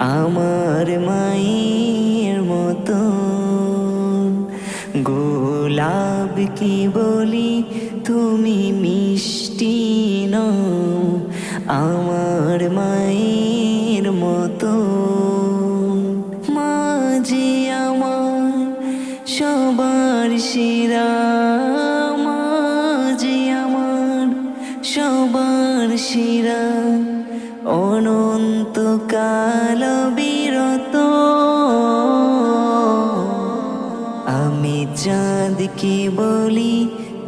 আমার মায়ের মতো। গোলাপ কি বলি তুমি মিষ্টি নও, আমার মায়ের মতো। মাঝে আমার সবার সেরা, মাঝে আমার সবার সেরা, অনন্তকাল বিরত। আমি চাঁদকে বলি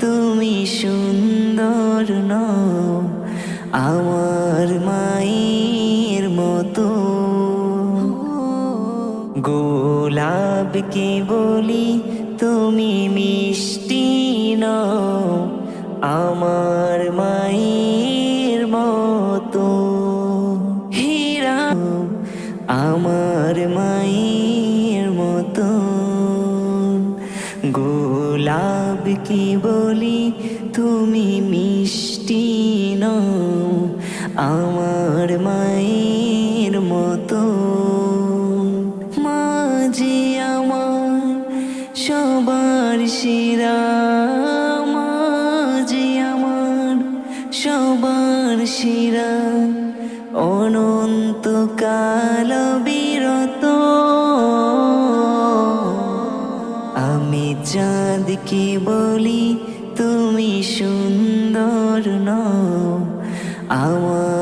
তুমি সুন্দর নও, আমার মায়ের মতো। গোলাপকে বলি তুমি মিষ্টি নও, আমার মায়ের মতো। হীরা আমার মায়ের মতো। গোলাপকে বলি তুমি মিষ্টি নও, আমার মায়ের মতো। মাঝে আমার সবার সেরা, মাঝে আমার সবার সেরা, অনন্তকাল বিরত। আমি চাঁদকে বলি তুমি সুন্দর নও, আমার